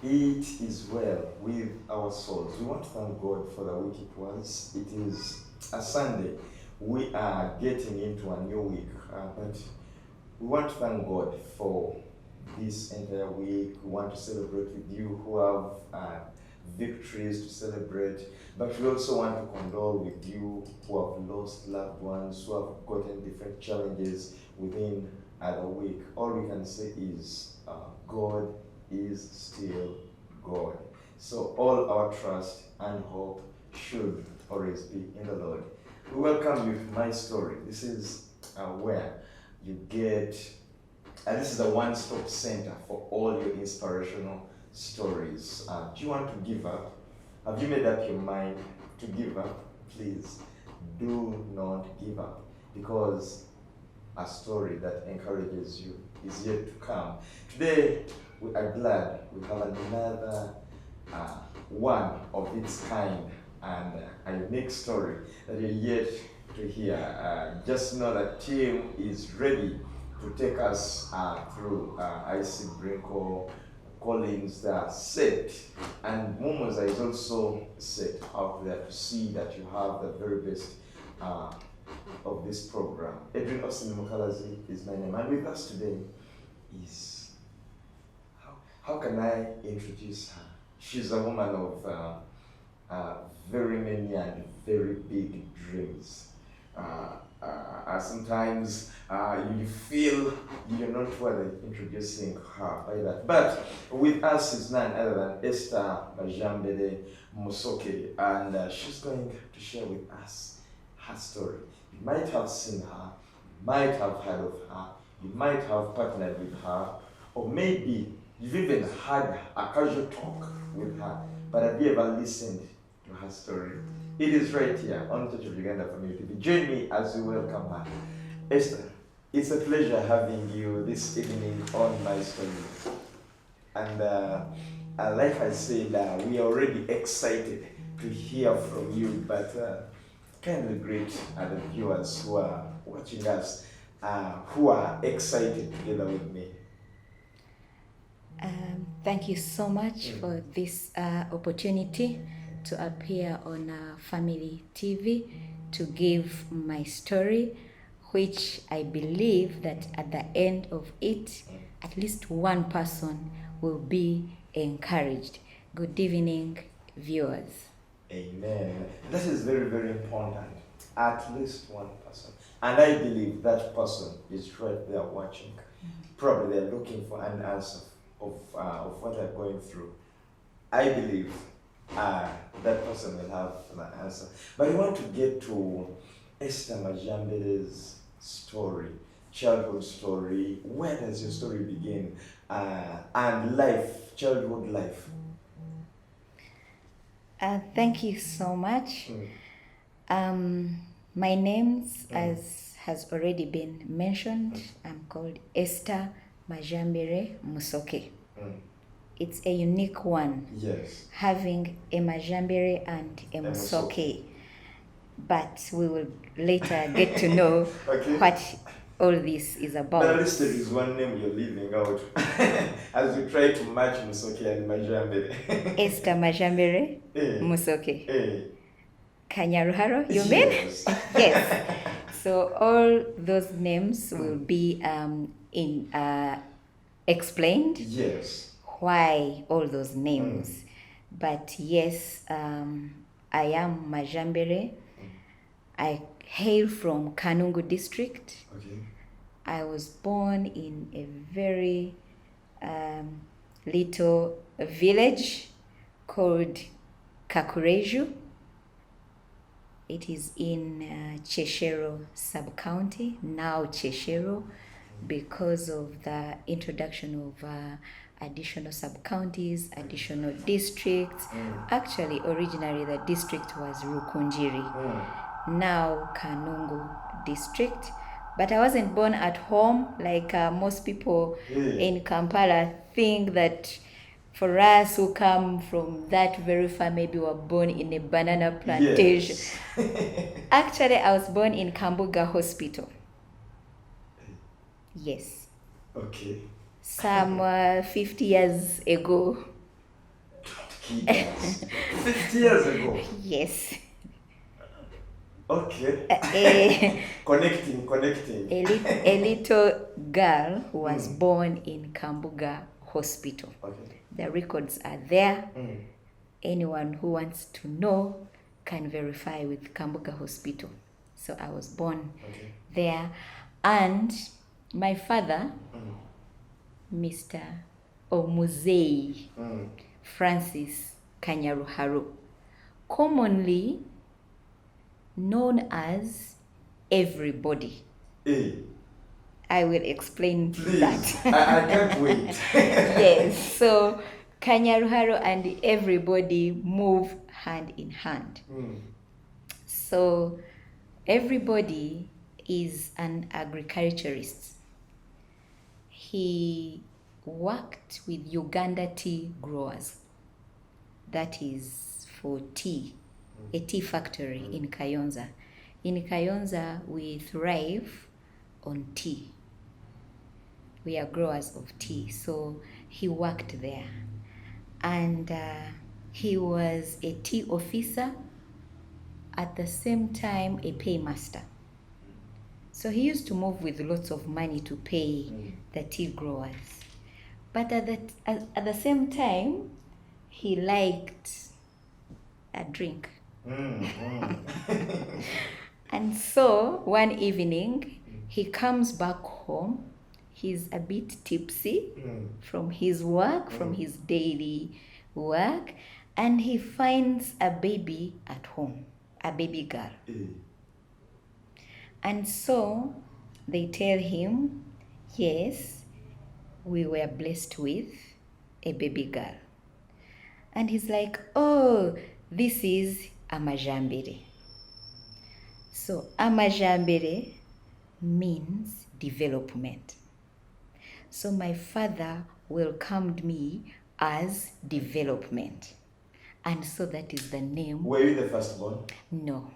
It is well with our souls. We want to thank God for the week it was. It is a Sunday. We are getting into a new week, but we want to thank God for this entire week. We want to celebrate with you who have victories to celebrate, but we also want to condole with you who have lost loved ones, who have gotten different challenges within the week. All we can say is God is still God. So all our trust and hope should always be in the Lord. We welcome you to my story. This is where you get, and this is a one-stop center for all your inspirational stories. Do you want to give up? Have you made up your mind to give up? Please do not give up, because a story that encourages you is yet to come. Today, we are glad we have another one of its kind and a unique story that you're yet to hear. Just know that team is ready to take us through. I see Brinko, Collins, they are set, and Momoza is also set out there to see that you have the very best of this program. Edrine Osteen Mukalazi is my name, and with us today is, how can I introduce her? She's a woman of very many and very big dreams. Sometimes you feel you're not worthy introducing her by that. But with us is none other than Esther Majambere Musoke, and she's going to share with us her story. You might have seen her, you might have heard of her, you might have partnered with her, or maybe you've even had a casual talk with her, but have you ever listened to her story? It is right here on Church of Uganda Family TV. Join me as we welcome her. Esther, it's a pleasure having you this evening on my story. And like I said, we are already excited to hear from you, but kindly greet the viewers who are watching us, who are excited together with me. Thank you so much for this opportunity to appear on Family TV to give my story, which I believe that at the end of it, at least one person will be encouraged. Good evening, viewers. Amen. That is very, very important. At least one person. And I believe that person is right there watching. Probably they're looking for an answer of what they're going through. I believe that person will have the answer. But I want to get to Esther Majambere's story, childhood story. Where does your story begin? And life, childhood life. Thank you so much. My name, as has already been mentioned, I'm called Esther Majambere Musoke. It's a unique one. Yes. Having a Majambere and a Musoke. But we will later get to know what all this is about. But at least there is one name you're leaving out as you try to match Musoke and Majambere. Esther Majambere Musoke. Kanyaruharo, you mean? Yes. Yes. So all those names will be explained. Yes. Why all those names. But yes, I am Majambere. I hail from Kanungu district. Okay. I was born in a very little village called Kakureju. It is in Cheshero sub-county, now Cheshero, because of the introduction of additional sub-counties, additional districts. Actually, originally the district was Rukunjiri, now Kanungu district. But I wasn't born at home like most people in Kampala think that for us who come from that very farm, maybe were born in a banana plantation. Yes. Actually, I was born in Kambuga Hospital. Yes. Okay. Some 50 years ago. He does. 50 years ago. Yes. Okay. Connecting. A little girl was born in Kambuga Hospital. Okay. The records are there. Mm. Anyone who wants to know can verify with Kambuga Hospital. So I was born there. And my father, Mr. Omuzei Francis Kanyaruharu, commonly known as Everybody. I will explain that. I can't wait. Yes, so Kanyaruharu and Everybody move hand in hand. So Everybody is an agriculturist. He worked with Uganda tea growers. That is for tea, a tea factory in Kayonza. In Kayonza, we thrive on tea. We are growers of tea, so he worked there. And he was a tea officer, at the same time a paymaster. So he used to move with lots of money to pay the tea growers. But at the same time, he liked a drink. And so one evening, he comes back home. He's a bit tipsy from his work, from his daily work, and he finds a baby at home, a baby girl. And so they tell him, yes, we were blessed with a baby girl. And he's like, oh, this is a Majambere. So a Majambere means development. So my father welcomed me as development. And so that is the name. Were you the firstborn? No.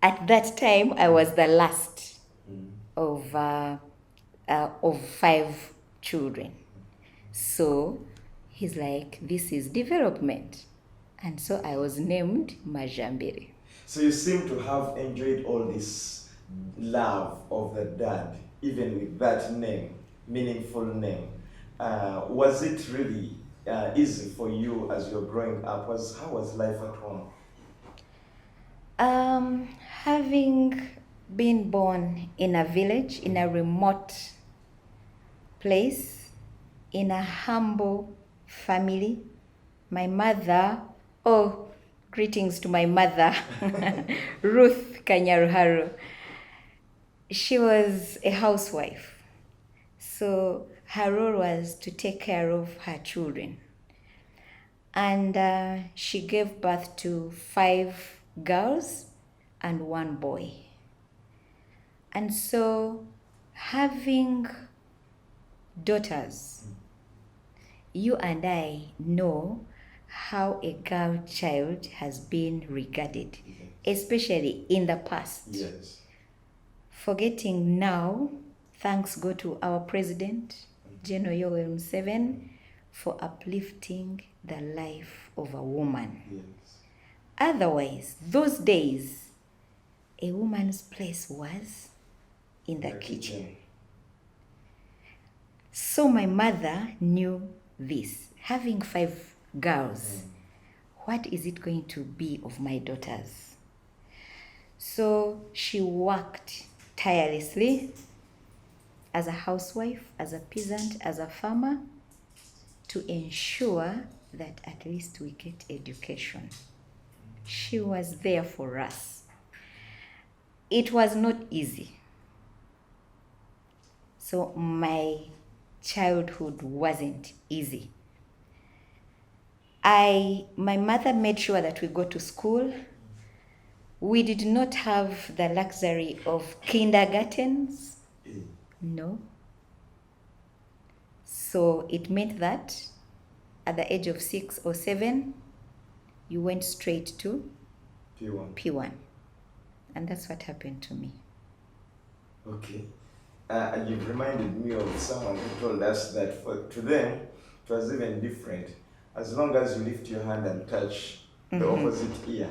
At that time, I was the last of 5 children. So he's like, this is development. And so I was named Majambere. So you seem to have enjoyed all this love of the dad, even with that name, meaningful name. Was it really easy for you as you're growing up? How was life at home? Having been born in a village, in a remote place, in a humble family, my mother, greetings to my mother, Ruth Kanyaruharu. She was a housewife. So her role was to take care of her children. And she gave birth to 5 girls and 1 boy. And so having daughters, you and I know how a girl child has been regarded, especially in the past. Yes. Forgetting now, thanks go to our president, General Yoweri Museveni, for uplifting the life of a woman. Yes. Otherwise, those days, a woman's place was in the kitchen. So my mother knew this. Having 5 girls, what is it going to be of my daughters? So she worked tirelessly as a housewife, as a peasant, as a farmer, to ensure that at least we get education. She was there for us. It was not easy. So my childhood wasn't easy. My mother made sure that we go to school. We did not have the luxury of kindergartens. No. So it meant that at the age of 6 or 7, you went straight to P1. And that's what happened to me. Okay. You've reminded me of someone who told us that to them, it was even different. As long as you lift your hand and touch the opposite ear,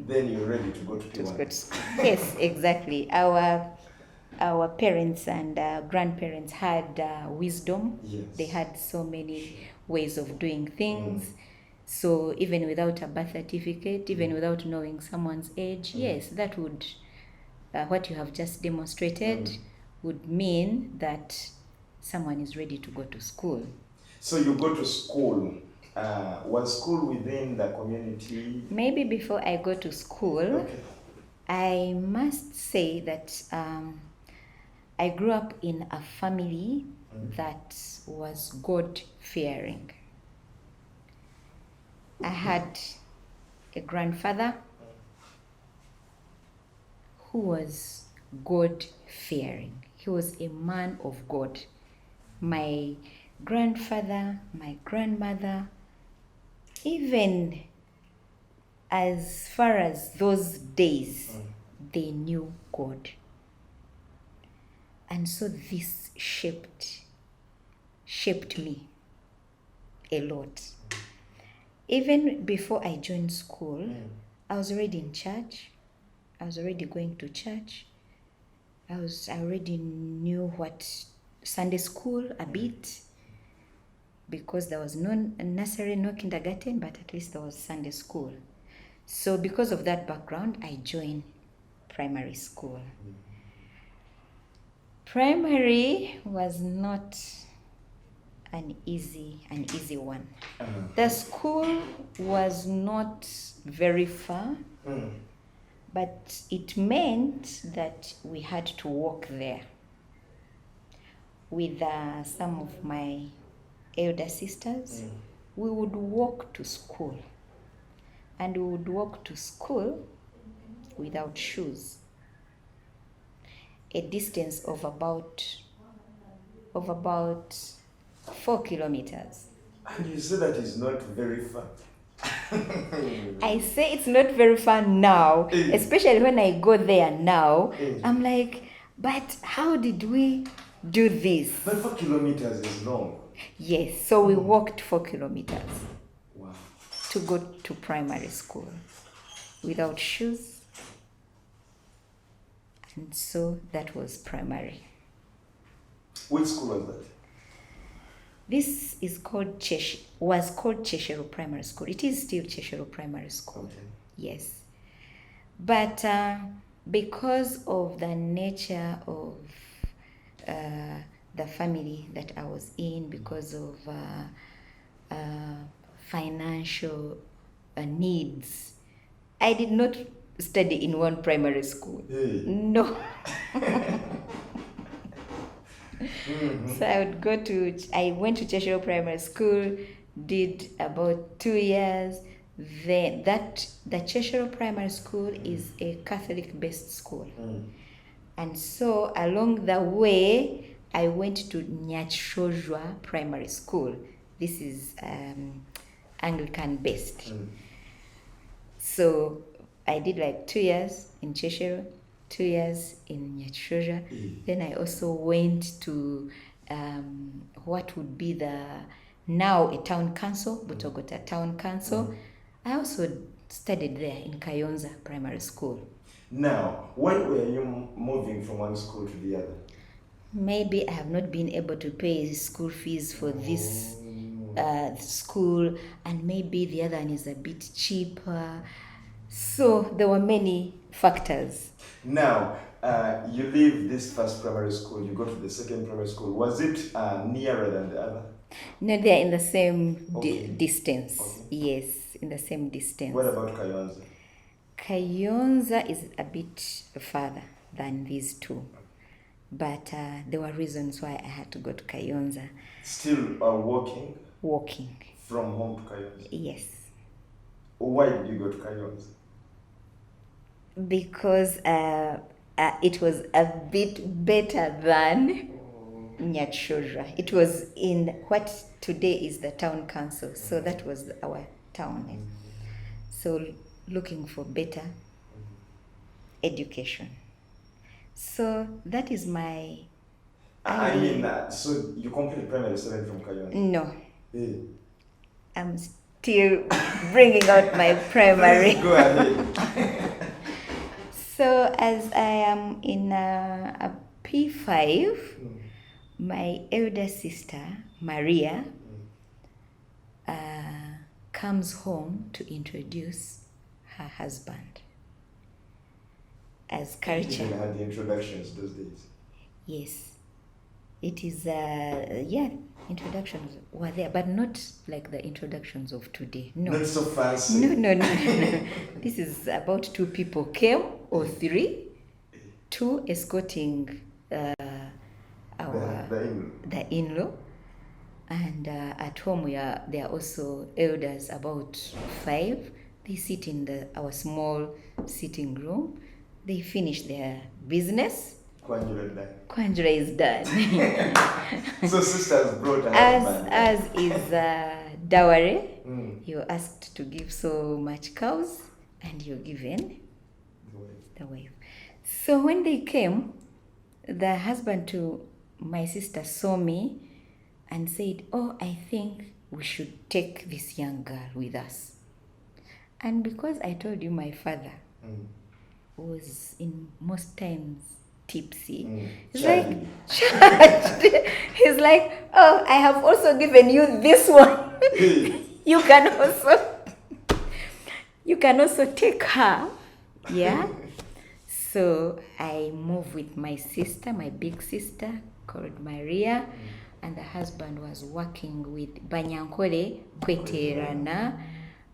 then you're ready to go to P1. Yes, exactly. Our parents and grandparents had wisdom. Yes. They had so many ways of doing things. So even without a birth certificate, even without knowing someone's age, yes, that would, what you have just demonstrated would mean that someone is ready to go to school. So you go to school. Was school within the community? Maybe before I go to school, I must say that I grew up in a family that was God-fearing. I had a grandfather who was God-fearing. He was a man of God. My grandfather, my grandmother, even as far as those days, they knew God. And so this shaped me a lot. Even before I joined school, I was already in church. I was already going to church. I already knew what Sunday school a bit, because there was no nursery, no kindergarten, but at least there was Sunday school. So because of that background, I joined primary school. Primary was not an easy one. The school was not very far, but it meant that we had to walk there with some of my elder sisters. We would walk to school, and we would walk to school without shoes, a distance of about 4 kilometers. And you say that is not very far. I say it's not very far now, especially when I go there now. I'm like, but how did we do this? But 4 kilometers is long. Yes, so we walked 4 kilometers. Wow. To go to primary school without shoes. And so that was primary. Which school was that? This was called Cheshero Primary School. It is still Cheshero Primary School. Okay. Yes. But because of the nature of the family that I was in, because of financial needs, I did not study in one primary school. Hey. No. So I went to Cheshire Primary School, did about 2 years. Then the Cheshire Primary School is a Catholic-based school. And so along the way, I went to Nyachojwa Primary School. This is Anglican-based. So I did like 2 years in Cheshire, 2 years in Nyachojwa. Then I also went to what would be now a town council, Butogota Town Council. I also studied there in Kayonza Primary School. Now, when were you moving from one school to the other? Maybe I have not been able to pay school fees for this school, and maybe the other one is a bit cheaper. So there were many factors. Now, you leave this first primary school, you go to the second primary school. Was it nearer than the other? No, they're in the same distance. Okay. Yes, in the same distance. What about Kayonza? Kayonza is a bit farther than these two. But there were reasons why I had to go to Kayonza. Still walking? Walking. From home to Kayonza? Yes. Why did you go to Kayonza? Because it was a bit better than Nyachojwa. It was in what today is the town council. So that was our town. So looking for better education. So that is my... I mean, so you completed primary 7 from Kayonza? No, I'm still bringing out my primary. Please go ahead. So as I am in a P5, my elder sister, Maria, comes home to introduce her husband. As culture. You had the introductions those days. Yes. It is, introductions were there, but not like the introductions of today. No. Not so fancy. No. This is about 2 people came, or 3, 2 escorting the in-law. And at home there are also elders, about 5. They sit in our small sitting room. They finish their business. Kwanjura is done. So sisters brought her as is dowry. You're asked to give so much cows, and you're given the wife. So when they came, the husband to my sister saw me and said, "Oh, I think we should take this young girl with us." And because I told you my father was in most times tipsy, he's like, he's like, "Oh, I have also given you this one. you can also take her." Yeah. So I moved with my sister, my big sister called Maria, and the husband was working with Banyankole Kweterana,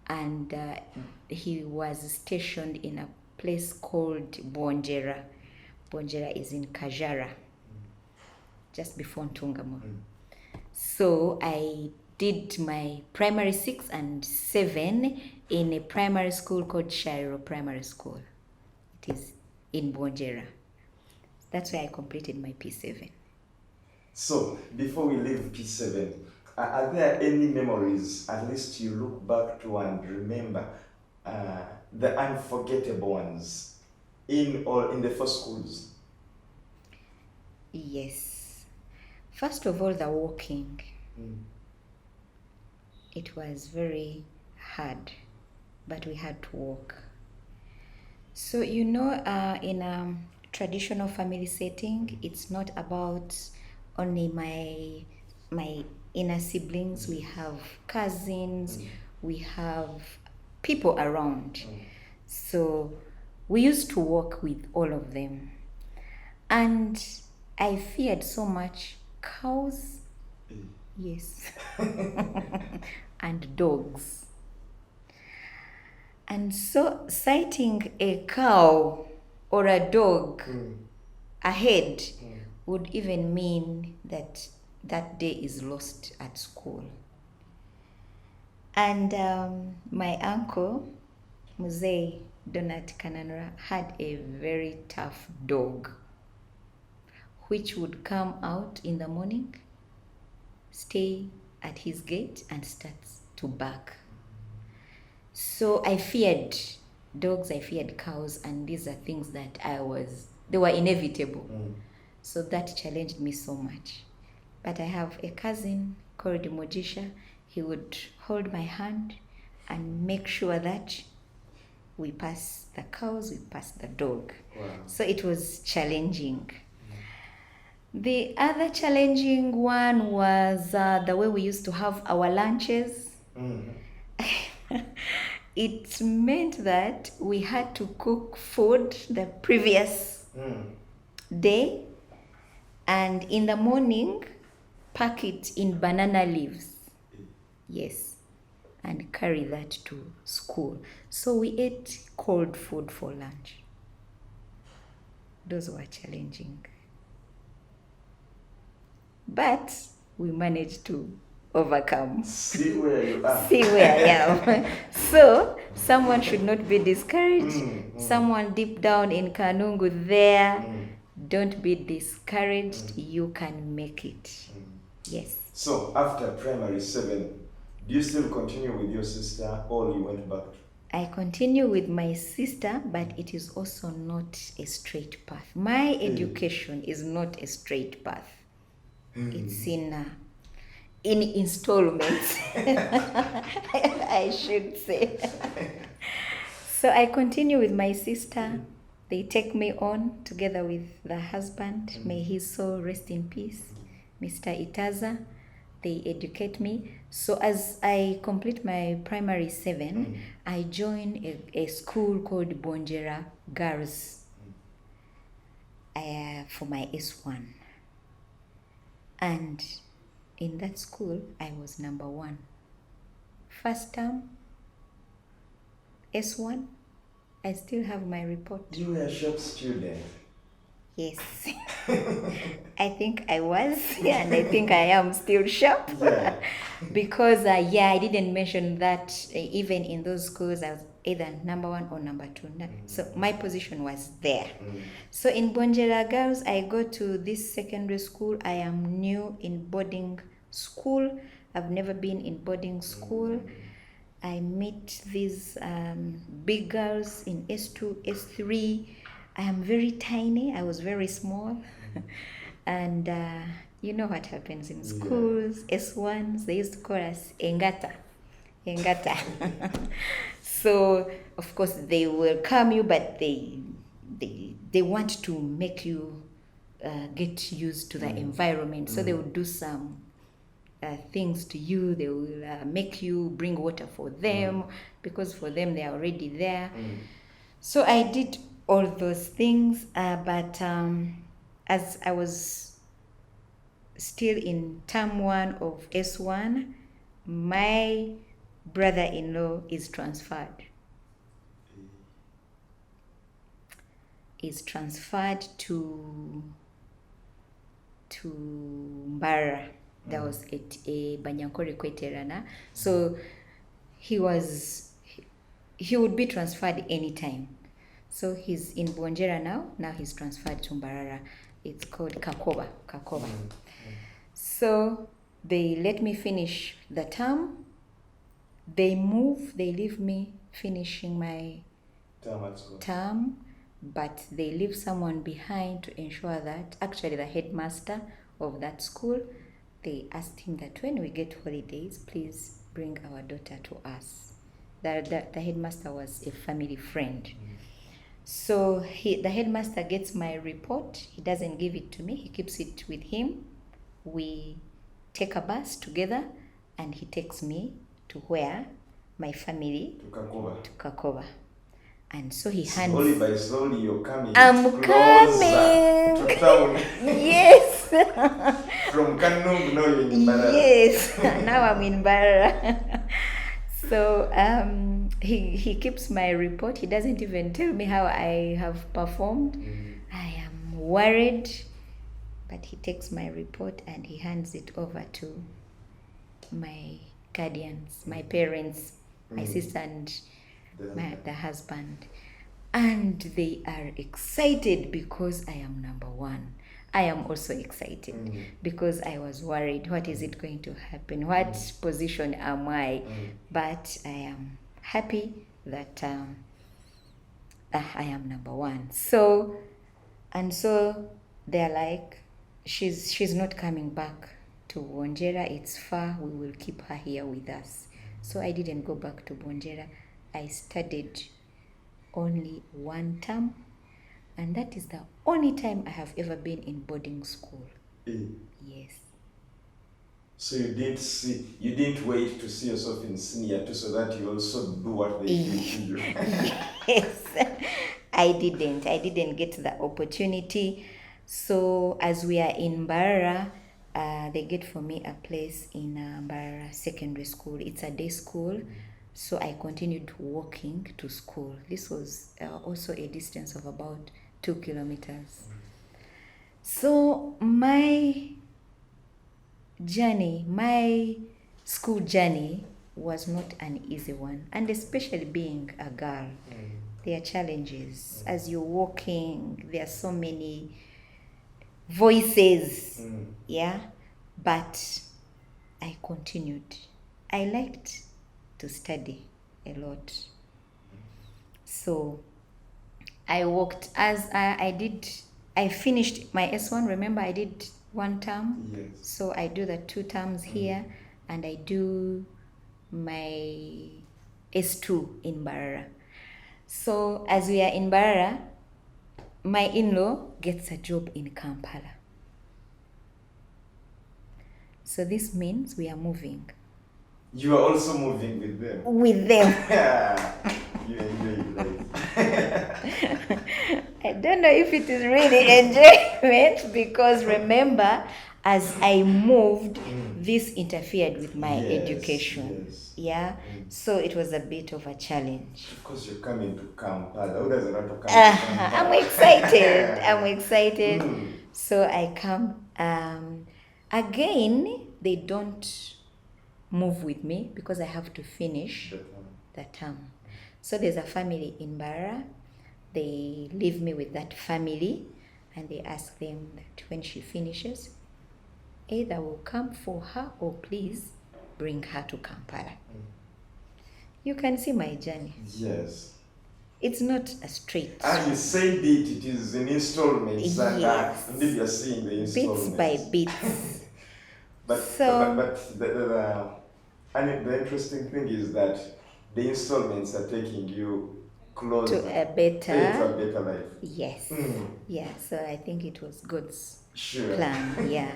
and he was stationed in a place called Bonjera. Bonjera is in Kajara, just before Ntungamo. So I did my primary 6 and 7 in a primary school called Shairo Primary School. It is in Bonjera. That's where I completed my P7. So, before we leave P7, are there any memories, at least you look back to and remember, the unforgettable ones in the 4 schools? Yes. First of all, the walking. It was very hard, but we had to walk. So, in a traditional family setting, it's not about only my inner siblings. We have cousins, we have people around. So we used to walk with all of them. And I feared so much cows, yes, and dogs. And so sighting a cow or a dog ahead would even mean that day is lost at school. And my uncle, Mzee Donat Kananura, had a very tough dog, which would come out in the morning, stay at his gate, and starts to bark. So I feared dogs, I feared cows, and these are things that they were inevitable. So that challenged me so much. But I have a cousin called Mojisha. He would hold my hand and make sure that we pass the cows, we pass the dog. Wow. So it was challenging. The other challenging one was the way we used to have our lunches. It meant that we had to cook food the previous day, and in the morning pack it in banana leaves. Yes, and carry that to school. So we ate cold food for lunch. Those were challenging, but we managed to overcome. See where you are. See where I am. So someone should not be discouraged. Someone deep down in Kanungu there, don't be discouraged. You can make it. Yes. So after primary 7, do you still continue with your sister, or you went back? I continue with my sister, but it is also not a straight path. My education is not a straight path. It's in installments, I should say. So I continue with my sister. They take me on together with the husband. May his soul rest in peace, Mr. Itaza. They educate me. So as I complete my primary 7, I join a school called Bonjera Girls for my S1. And in that school, I was number 1. First term, S1, I still have my report. You were a sharp student. Yes. I think I was, and I think I am still sharp. Yeah. Because, I didn't mention that even in those schools, I was either number 1 or number 2. So my position was there. So in Bonjera Girls, I go to this secondary school. I am new in boarding school. I've never been in boarding school. I meet these big girls in S2, S3. I am very tiny. I was very small. And you know what happens in schools, S1s, they used to call us Engata. So, of course, they welcome you, but they want to make you get used to the environment. So they will do some things to you. They will make you bring water for them, because for them they are already there. So I did all those things, but as I was still in term 1 of S1, my brother-in-law is transferred. Is transferred to Mbara. That was at a Banyankore Kweterana. So he would be transferred anytime. So he's in Bonjera now. Now he's transferred to Mbarara. It's called Kakoba. So they let me finish the term. They leave me finishing my term, but they leave someone behind to ensure that, actually the headmaster of that school, they asked him that when we get holidays, please bring our daughter to us. The headmaster was a family friend. So the headmaster gets my report. He doesn't give it to me. He keeps it with him. We take a bus together, and he takes me to where my family, to Kakoba. And so he hands... Slowly by slowly you're coming. I'm coming! To town. Yes! From Kanung, now you're in Barara. Yes! Now I'm in Barara. So he keeps my report. He doesn't even tell me how I have performed. I am worried. But he takes my report and he hands it over to my guardians, my parents, my sister and the husband. And they are excited because I am number 1. I am also excited because I was worried. What is it going to happen? What position am I? But I am happy that I am number 1. So they're like, she's not coming back to Bonjera. It's far. We will keep her here with us. So I didn't go back to Bonjera. I studied only 1 term, and that is the only time I have ever been in boarding school. Yes. So you didn't wait to see yourself in senior 2 so that you also do what they did to you. Yes. I didn't get the opportunity. So as we are in Mbarara, they get for me a place in Mbarara Secondary School. It's a day school. So I continued walking to school. This was also a distance of about 2 kilometers. So my school journey was not an easy one. And especially being a girl, there are challenges. As you're walking, there are so many voices. But I continued. I liked to study a lot. So I walked as I finished my S1. Remember, I did one term. Yes. So I do the 2 terms here, and I do my S2 in Mbarara. So as we are in Mbarara, my in-law gets a job in Kampala. So this means we are moving. You are also moving with them. With them. You enjoy life. I don't know if it is really enjoyment, because remember, as I moved, this interfered with my education. Yes. Yeah, so it was a bit of a challenge. Of course, you're coming to Kampala. Who doesn't want to come to Kampala? I'm excited. I'm excited. Mm. So I come. Again, they don't move with me because I have to finish the term. So there's a family in Mbarara. They leave me with that family, and they ask them that when she finishes, either we'll come for her or please bring her to Kampala. You can see my journey. Yes. It's not a straight. And you said it is in installments, Yes. and indeed you're seeing the installments. Bits by bits. But the interesting thing is that the installments are taking you closer to a better life. Yes. Yeah, so I think it was God's Sure. plan. Yeah.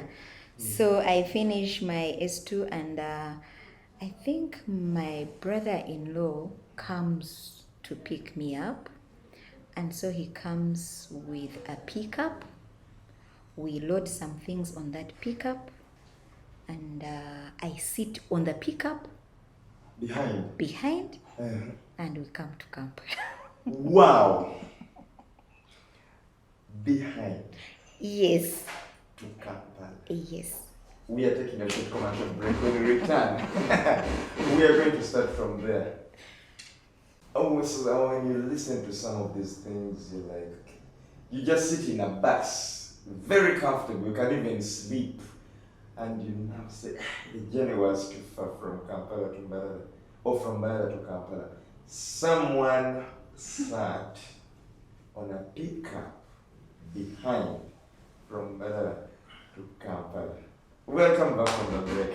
So I finished my S2, and I think my brother-in-law comes to pick me up, and so he comes with a pickup. We load some things on that pickup, and I sit on the pickup behind, and we come to Kampala. Wow. Behind. Yes. To Kampala. Yes. We are taking a short commercial break. When we return, we are going to start from there. Oh, so when you listen to some of these things, you're like, you just sit in a bus, very comfortable. You can even sleep, and you now say, the journey was too far from Kampala to Mbarara, or from Mbarara to Kampala. Someone sat on a pickup behind from Mbarara to Kampala. Welcome back from the break.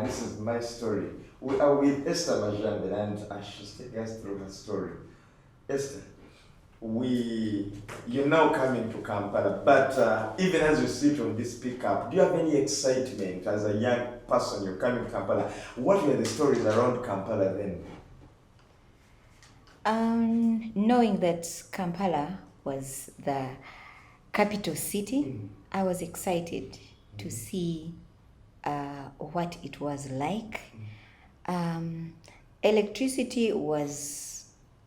This is my story. We are with Esther Majambere, and she's taking us through her story. Esther, you're now coming to Kampala, but even as you sit on this pickup, do you have any excitement as a young person? You're coming to Kampala. What were the stories around Kampala then? Knowing that Kampala was the capital city, I was excited to see what it was like. Electricity was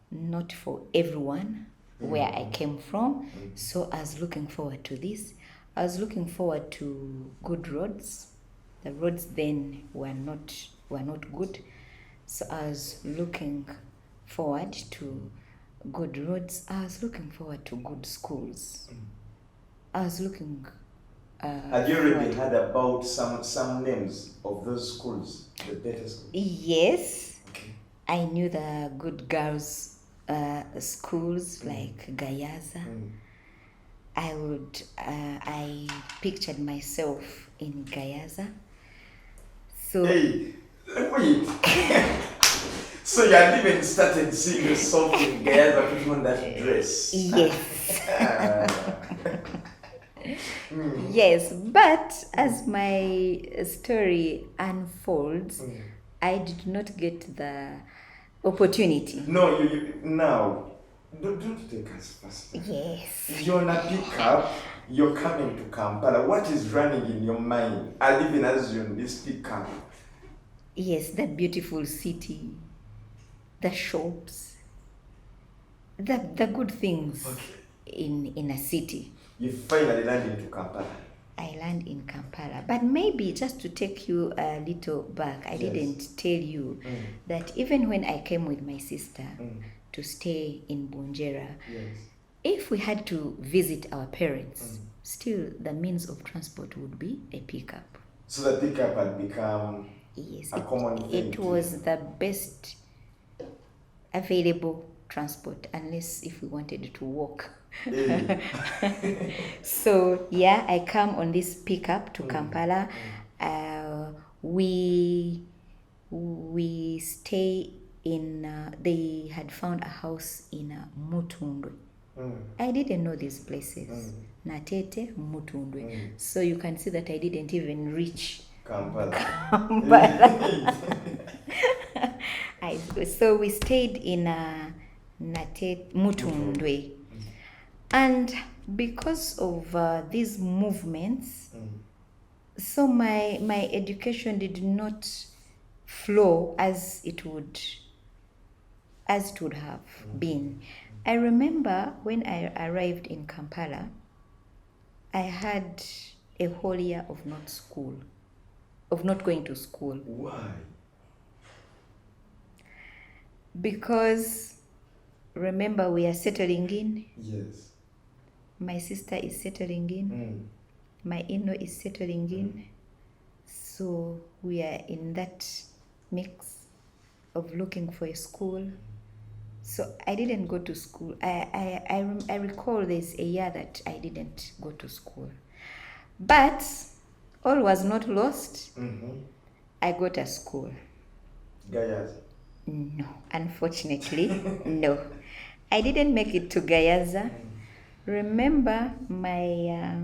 not for everyone where I came from, so I was looking forward to this. I was looking forward to good roads. The roads then were not good, so I was looking forward to good roads. I was looking forward to good schools. I was looking. Had you already heard about some names of those schools, the better schools? Yes. Okay. I knew the good girls' schools like Gayaza. I pictured myself in Gayaza. So. Hey, wait. So you had even started seeing yourself in Gayaza putting on that dress? Yes. Yes, but as my story unfolds, I did not get the opportunity. No, now, don't take us faster. Yes. You're on a pickup, you're coming to Kampala. What is running in your mind, and even as you're in this pickup? Yes, the beautiful city, the shops, the good things in a city. You finally landed into Kampala. I land in Kampala. But maybe just to take you a little back, I didn't tell you that even when I came with my sister to stay in Bunjera, if we had to visit our parents, still the means of transport would be a pickup. So the pickup had become a common thing. It was the best available transport, unless if we wanted to walk So yeah, I come on this pickup to Kampala. We stay in. They had found a house in Mutundwe. I didn't know these places. Natete, Mutundwe. So you can see that I didn't even reach Kampala. So we stayed in Mutundwe. And because of these movements, so my education did not flow as it would have been. I remember when I arrived in Kampala, I had a whole year of not going to school. Why? Because remember, we are settling in. Yes. My sister is settling in. My in-law is settling in. So we are in that mix of looking for a school. So I didn't go to school. I recall there's a year that I didn't go to school. But all was not lost. I got a school. Gayas? No, unfortunately, no. I didn't make it to Gayaza. Remember, my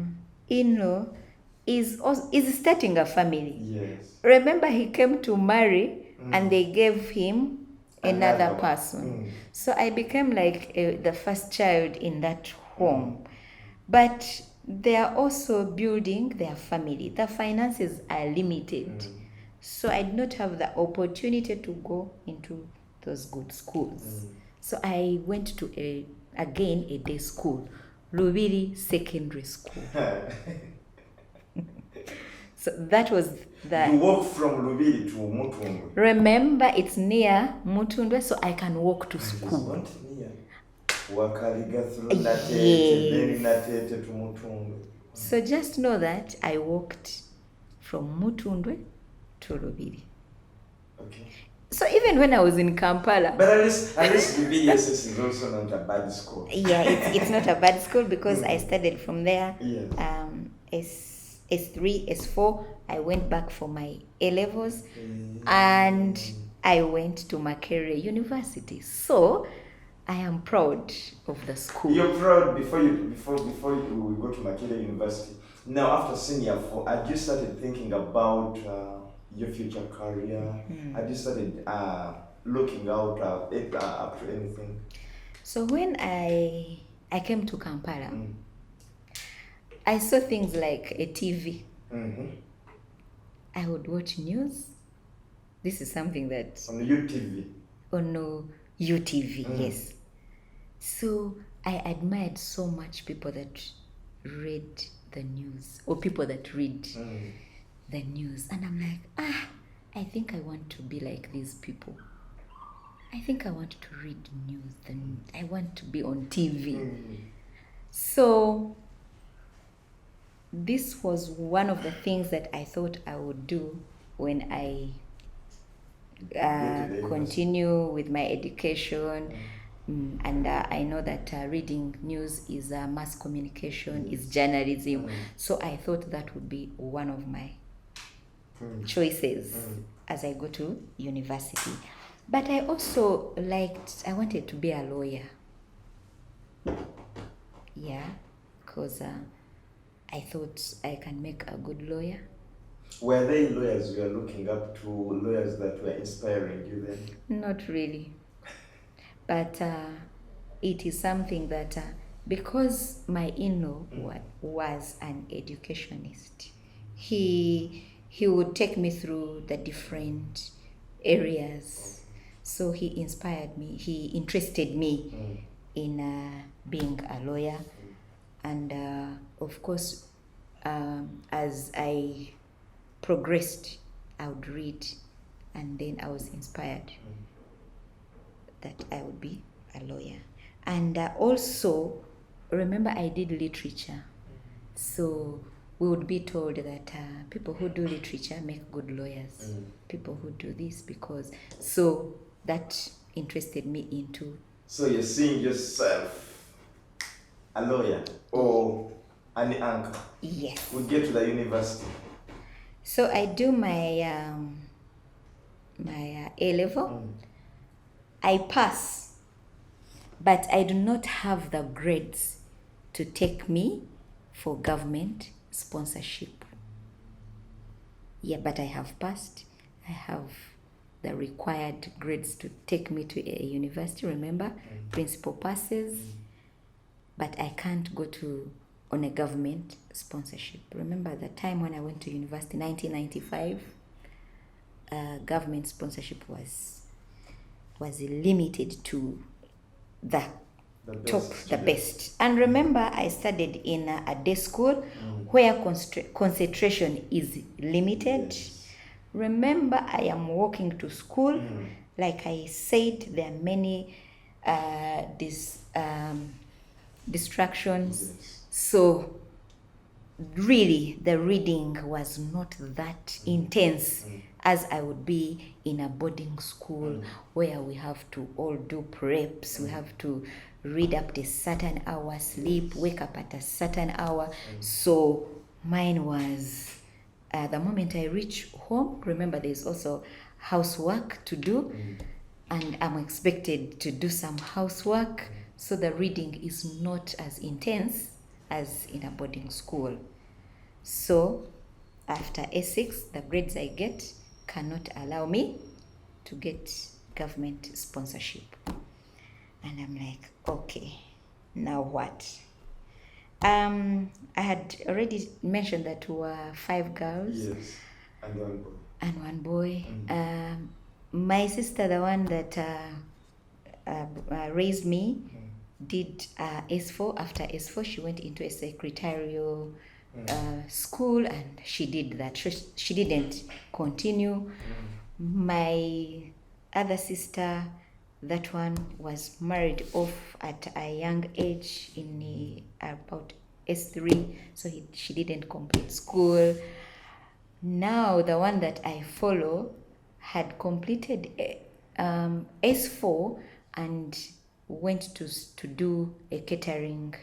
in-law is starting a family. Yes. Remember, he came to marry and they gave him another person. So I became like the first child in that home. But they are also building their family. The finances are limited. So I did not have the opportunity to go into those good schools. So I went to a day school, Lubiri Secondary School. So that was the... You walk from Lubiri to Mutundwe. Remember, it's near Mutundwe, so I can walk to school. It's not near. Wakaliga through Natete, then Natete to Mutundwe. So just know that I walked from Mutundwe to Lubiri. Okay. So even when I was in Kampala... But at least BBSS is also not a bad school. Yeah, it's not a bad school because I studied from there. Yes. S3, S4, I went back for my A-levels and I went to Makerere University. So I am proud of the school. You're proud before you go to Makerere University. Now after senior 4, had you started thinking about your future career? Had you started looking out up to anything? So when I came to Kampala, I saw things like a TV. I would watch news. This is something that... On UTV? On UTV, yes. So I admired so much people that read the news, or people that read the news. And I'm like, I think I want to be like these people. I think I want to read news. I want to be on TV. So this was one of the things that I thought I would do when I continue with my education. And I know that reading news is mass communication, is journalism. So I thought that would be one of my choices as I go to university. But I also I wanted to be a lawyer. Yeah, because I thought I can make a good lawyer. Were they lawyers you were looking up to, lawyers that were inspiring you then? Not really. But it is something that, because my in-law was an educationist, he would take me through the different areas. So he inspired me, he interested me in being a lawyer. And of course, as I progressed, I would read, and then I was inspired that I would be a lawyer. And also, remember, I did literature. So we would be told that people who do literature make good lawyers. People who do this, because... So that interested me into... So you're seeing yourself a lawyer or an anchor. Yes. We get to the university. So I do my A level. I pass, but I do not have the grades to take me for government sponsorship. Yeah, but I have passed. I have the required grades to take me to a university. Remember, principal passes, but I can't go to on a government sponsorship. Remember the time when I went to university, 1995, government sponsorship was limited to the the best. And remember, I studied in a day school where concentration is limited. Yes. Remember, I am walking to school. Like I said, there are many distractions. Yes. So really, the reading was not that intense as I would be in a boarding school where we have to all do preps. We have to read up to a certain hour, sleep, wake up at a certain hour. So mine was the moment I reach home. Remember, there's also housework to do, and I'm expected to do some housework. So the reading is not as intense as in a boarding school. So after A6, the grades I get cannot allow me to get government sponsorship. And I'm like, okay, now what? I had already mentioned that we were 5 girls. Yes, and 1 boy. And 1 boy. My sister, the one that raised me, did S4. After S4, she went into a secretarial school, and she did that. She didn't continue. My other sister, that one was married off at a young age in about S3, so she didn't complete school. Now the one that I follow had completed S4 and went to do a catering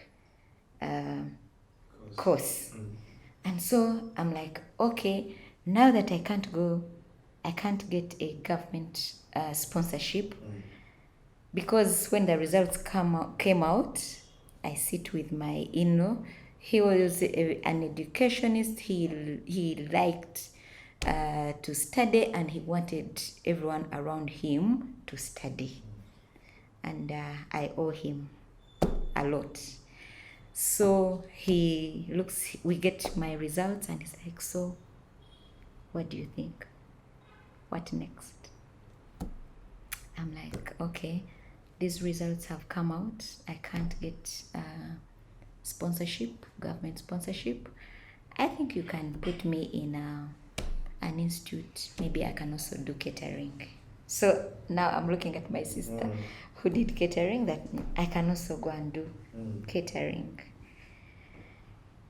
course. And so I'm like, okay, now that I can't get a government sponsorship, because when the results came out, I sit with my in-law. He was an educationist. He liked to study, and he wanted everyone around him to study. And I owe him a lot. So we get my results, and he's like, so what do you think? What next? I'm like, okay, these results have come out. I can't get government sponsorship. I think you can put me in an institute. Maybe I can also do catering. So now I'm looking at my sister who did catering, that I can also go and do catering.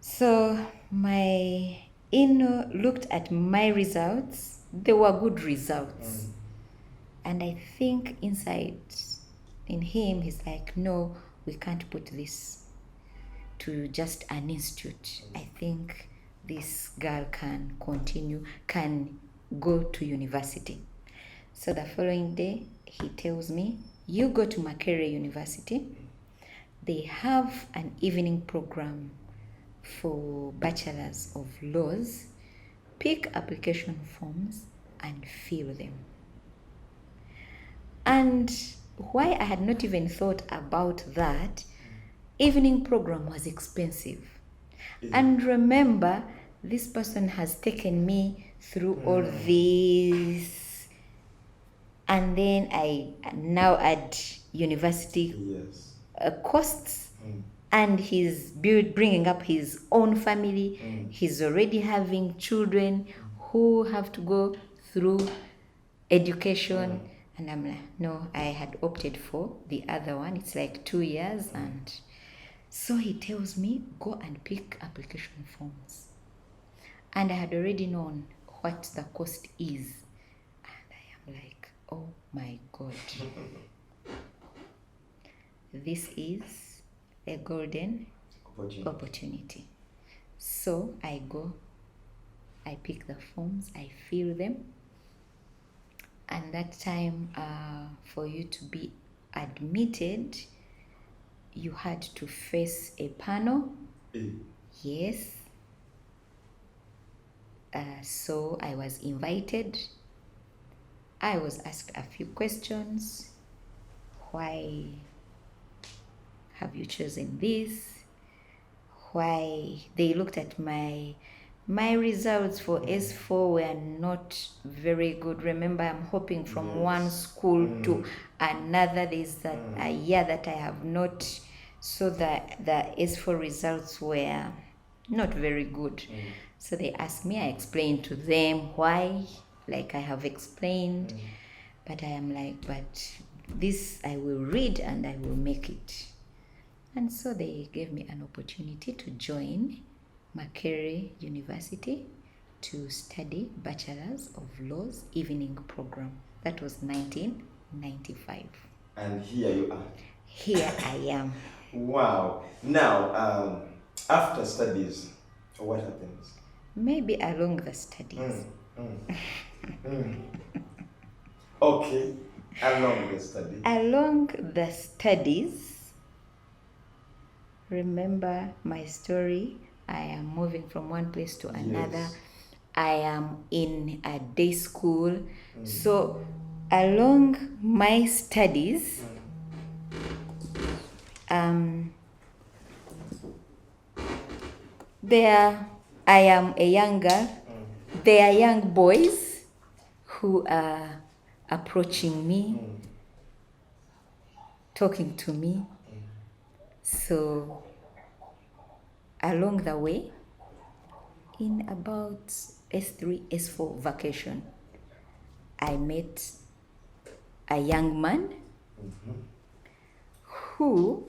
So my in-law looked at my results. They were good results. And I think inside in him, he's like, no, we can't put this to just an institute. I think this girl can go to university. So the following day, he tells me, you go to Majembere University. They have an evening program for bachelors of laws. Pick application forms and fill them. And why I had not even thought about that, evening program was expensive. And remember, this person has taken me through all this, and then I now add university costs, and he's bringing up his own family. He's already having children who have to go through education. And I'm like, no, I had opted for the other one. It's like 2 years. And so he tells me, go and pick application forms. And I had already known what the cost is. And I am like, oh my God. This is a golden Opportunity. opportunity. So I go, I pick the forms, I fill them. And that time, for you to be admitted, you had to face a panel. Yes. So I was invited. I was asked a few questions. Why have you chosen this? Why? They looked at my results for S4 were not very good. Remember, I'm hopping from one school to another. There's a year that I have not, so the S4 results were not very good. So they asked me, I explained to them why, like I have explained, but I am like, but this I will read and I will make it. And so they gave me an opportunity to join Majembere University to study Bachelor's of Laws evening program. That was 1995. And here you are. Here I am. Wow. Now, after studies, what happens? Maybe along the studies. Okay, along the studies. Along the studies, remember my story. I am moving from one place to another. Yes. I am in a day school. So along my studies, there I am a young girl. There are young boys who are approaching me, talking to me. So along the way, in about S3, S4 vacation, I met a young man who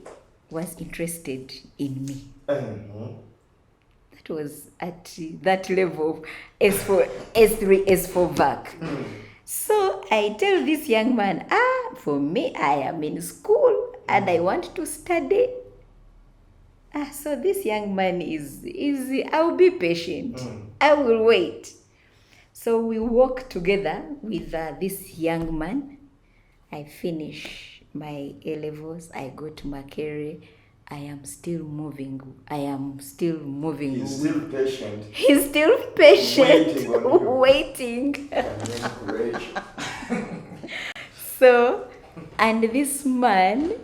was interested in me. That was at that level of S4, S3, S4 vac. So I tell this young man, for me, I am in school and I want to study. So this young man is I'll be patient. I will wait. So we walk together with this young man. I finish my A-levels. I go to Majembere. I am still moving. He's still patient. He's still patient. Waiting Waiting. So, and this man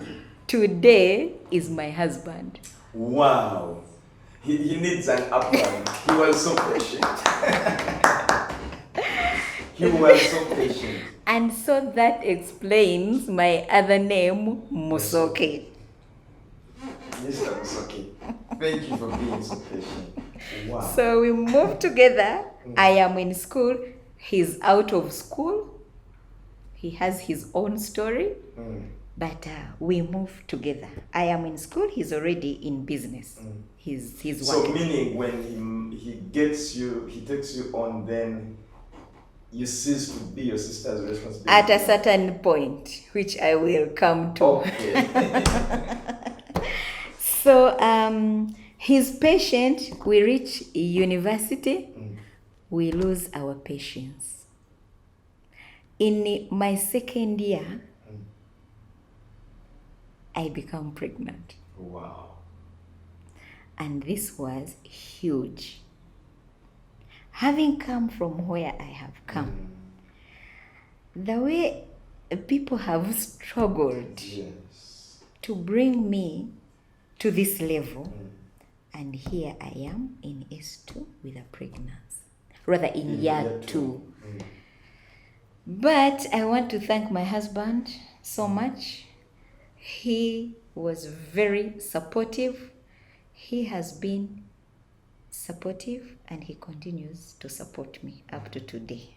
today is my husband. Wow. He needs an upline. He was so patient. He was so patient. And so that explains my other name, Musoke. Mr. Musoke, thank you for being so patient. Wow. So we moved together. I am in school. He's out of school. He has his own story. But we move together. I am in school. He's already in business. He's working. So meaning when he takes you on, then you cease to be your sister's responsibility? At a certain point, which I will come to. Okay. So he's patient. We reach university. We lose our patience. In my second year, I become pregnant. Wow. And this was huge. Having come from where I have come, the way people have struggled to bring me to this level, and here I am in S2 with a pregnancy, rather in year 2. But I want to thank my husband so much. He was very supportive. He has been supportive and he continues to support me up to today.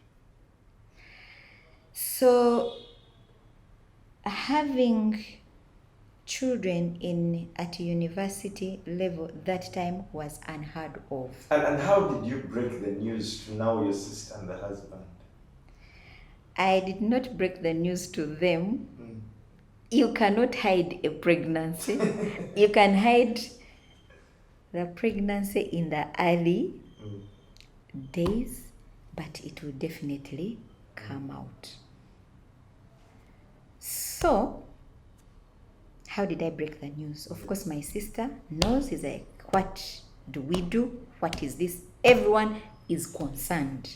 So having children at university level that time was unheard of. And how did you break the news to now your sister and the husband? I did not break the news to them. You cannot hide a pregnancy. You can hide the pregnancy in the early days, but it will definitely come out. So, how did I break the news? Of course, my sister knows. Is like, what do we do? What is this? Everyone is concerned.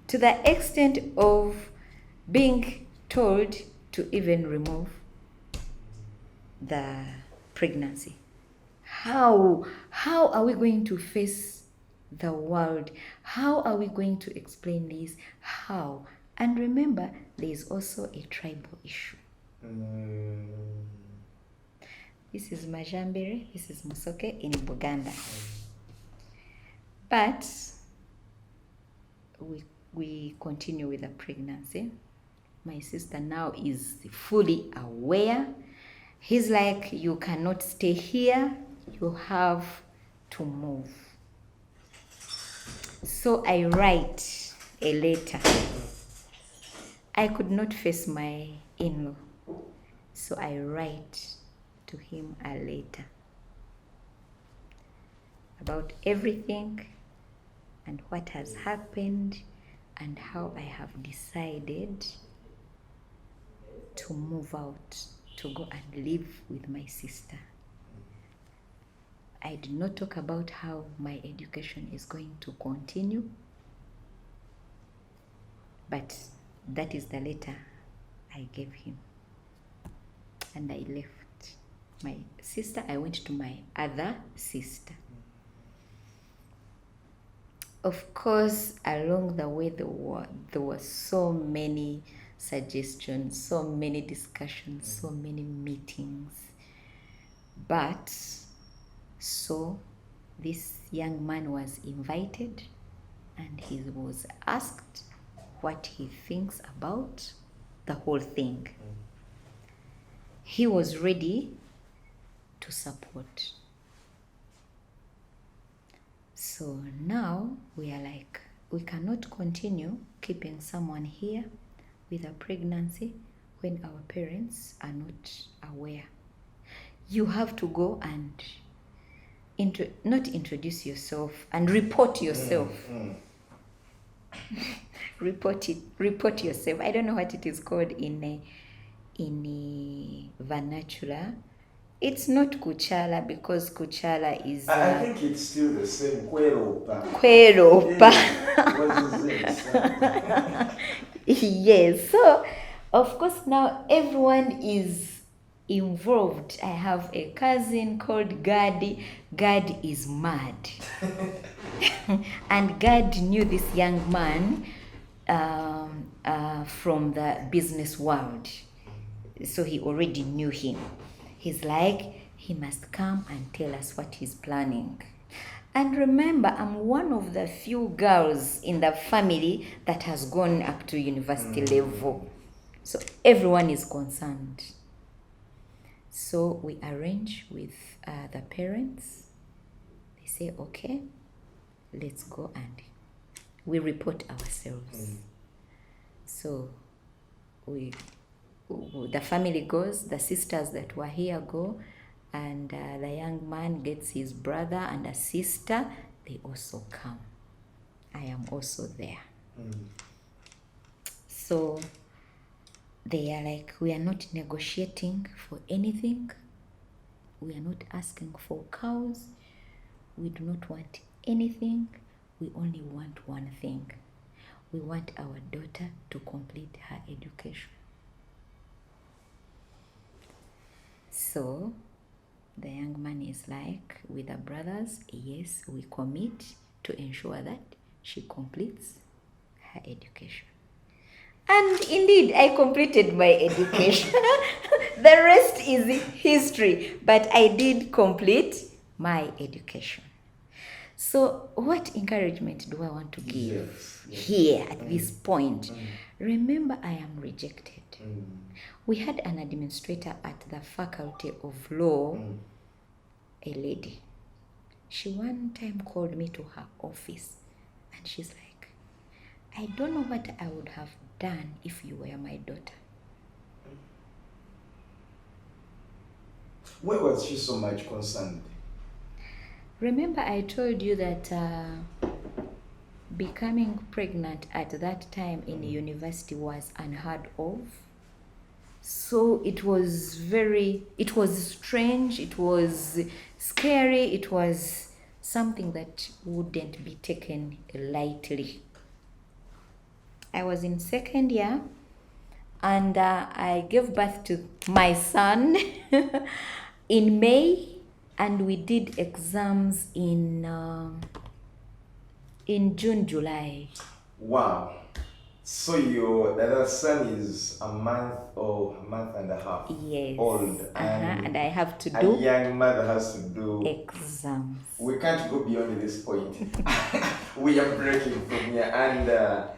To the extent of being told to even remove the pregnancy. How are we going to face the world? How are we going to explain this? How? And remember, there is also a tribal issue. This is Majambere, this is Musoke in Buganda. But we continue with the pregnancy. My sister now is fully aware. He's like, you cannot stay here. You have to move. So I write a letter. I could not face my in-law. So I write to him a letter about everything and what has happened and how I have decided to move out, to go and live with my sister. I did not talk about how my education is going to continue, but that is the letter I gave him. And I left my sister. I went to my other sister. Of course, along the way, there were so many suggestions, so many discussions, so many meetings. But so this young man was invited and he was asked what he thinks about the whole thing. He was ready to support. So now we are like, we cannot continue keeping someone here with a pregnancy when our parents are not aware. You have to go and not introduce yourself and report yourself. Report yourself. I don't know what it is called in vernacular. It's not kuchala because kuchala is. I think it's still the same. Kweropa. Kweropa. What is it? Yes. So, of course, now everyone is involved. I have a cousin called Gadi. Gad is mad. And Gad knew this young man from the business world. So he already knew him. He's like, he must come and tell us what he's planning. And remember, I'm one of the few girls in the family that has gone up to university level. So everyone is concerned. So we arrange with the parents. They say, okay, let's go, and we report ourselves. So the family goes, the sisters that were here go, and the young man gets his brother and a sister. They also come. I am also there. So they are like, we are not negotiating for anything. We are not asking for cows. We do not want anything. We only want one thing. We want our daughter to complete her education. So the young man is like, with the brothers, yes, we commit to ensure that she completes her education. And indeed, I completed my education. The rest is history, but I did complete my education. So what encouragement do I want to give here at this point? Remember, I am rejected. We had an administrator at the Faculty of Law, a lady. She one time called me to her office and she's like, I don't know what I would have done if you were my daughter. Why was she so much concerned? Remember, I told you that becoming pregnant at that time in university was unheard of. So it was strange, it was scary, it was something that wouldn't be taken lightly. I was in second year and I gave birth to my son in May, and we did exams in June, July. Wow. So your other son is a month or a month and a half Yes. old, And I have to a do young mother has to do exams. We can't go beyond this point. We are breaking from here, and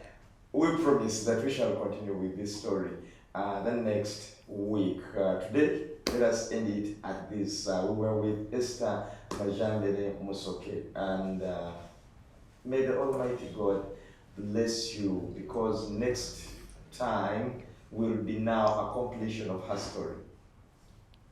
we promise that we shall continue with this story the next week. Today, let us end it at this. We were with Esther Musoke, and may the Almighty God bless you, because next time will be now a completion of her story.